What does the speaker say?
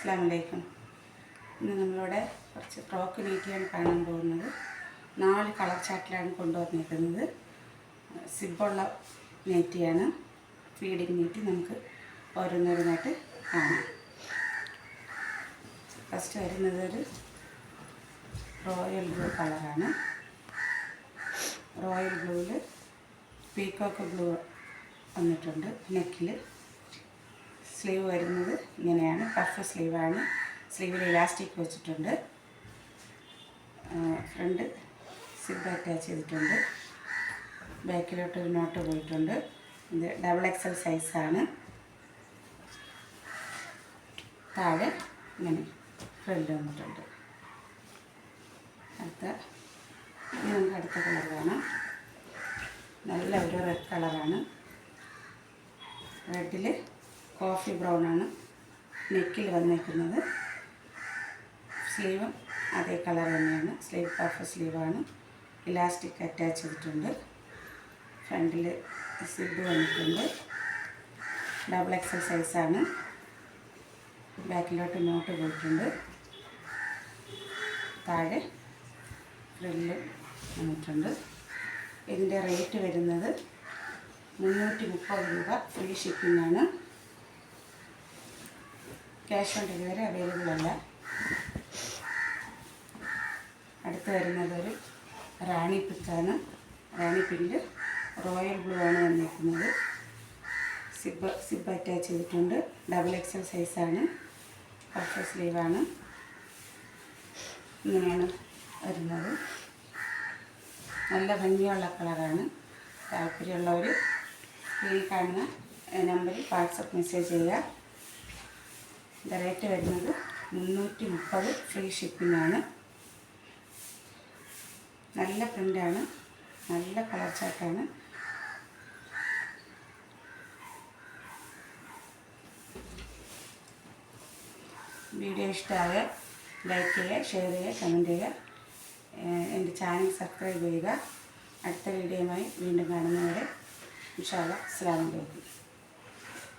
അസ്സലാമു അലൈക്കും. ഇന്ന് നമ്മളിവിടെ കുറച്ച് ഫ്രോക്ക് നൈറ്റിയാണ് കാണാൻ പോകുന്നത്. 4 കളർ ചാർട്ടിലാണ് കൊണ്ടുവന്നിരിക്കുന്നത്. സിബുള്ള നൈറ്റിയാണ്, ഫീഡിങ് നൈറ്റി. നമുക്ക് ഓരോന്നോരോന്നായിട്ട് കാണാം. ഫസ്റ്റ് വരുന്നത് ഒരു റോയൽ ബ്ലൂ കളറാണ്. റോയൽ ബ്ലൂവിൽ പീക്കോക്ക് ബ്ലൂ വന്നിട്ടുണ്ട്. നെക്കിൽ സ്ലീവ് വരുന്നത് ഇങ്ങനെയാണ്, പഫ് സ്ലീവാണ്. സ്ലീവിൽ ഇലാസ്റ്റിക് വെച്ചിട്ടുണ്ട്. ഫ്രണ്ട് സിബ് അറ്റാച്ച് ചെയ്തിട്ടുണ്ട്. ബാക്കിലോട്ടൊരു നോട്ട് പോയിട്ടുണ്ട്. ഇത് XXL സൈസാണ്. താഴെ ഇങ്ങനെ ഫ്രണ്ട് വന്നിട്ടുണ്ട്. നമുക്ക് അടുത്ത കളർ കാണാം. നല്ല ഒരു റെഡ് കളറാണ്. റെഡിൽ കോഫി ബ്രൗണാണ് നെക്കിൽ വന്നിരിക്കുന്നത്. സ്ലീവും അതേ കളർ തന്നെയാണ്. സ്ലീവ് പഫ് സ്ലീവാണ്. ഇലാസ്റ്റിക് അറ്റാച്ച് ചെയ്തിട്ടുണ്ട്. ഫ്രണ്ടിൽ സിബ് വന്നിട്ടുണ്ട്. XXL സൈസാണ്. ബാക്കിലോട്ട് നോട്ട് പോയിട്ടുണ്ട്. താഴെ ഫ്രില്ല് വന്നിട്ടുണ്ട്. ഇതിൻ്റെ റേറ്റ് വരുന്നത് 330 രൂപ. ഫ്രീ ഷിപ്പിംഗ് ആണ്. ക്യാഷ് ഓൺ ഡെലിവറി അവൈലബിൾ അല്ല. അടുത്ത് വരുന്നത് ഒരു റാണി പിങ്കാണ്. റാണി പിങ്ക് റോയൽ ബ്ലൂ ആണ് വന്നിരിക്കുന്നത്. സിബ് അറ്റാച്ച് ചെയ്തിട്ടുണ്ട്. XXL സൈസാണ്. പഫ് സ്ലീവാണ്. ഇങ്ങനെയാണ് വരുന്നത്. നല്ല ഭംഗിയുള്ള കളറാണ്. താല്പര്യമുള്ളവർ സ്ക്രീനിൽ കാണുന്ന നമ്പറിൽ വാട്സപ്പ് മെസ്സേജ് ചെയ്യുക. ഇതിൻ്റെ റേറ്റ് വരുന്നത് 330. ഫ്രീ ഷിപ്പിംഗ് ആണ്. നല്ല പ്രിൻ്റാണ്, നല്ല കളർ ചാർട്ടാണ്. വീഡിയോ ഇഷ്ടമായ ലൈക്ക് ചെയ്യുക, ഷെയർ ചെയ്യുക, കമൻറ്റ് ചെയ്യുക. എൻ്റെ ചാനൽ സബ്സ്ക്രൈബ് ചെയ്യുക. അടുത്ത വീഡിയോയുമായി വീണ്ടും കാണുന്നവരെ ഇൻഷാ അല്ലാഹ്. അസ്സലാമു അലൈക്കും.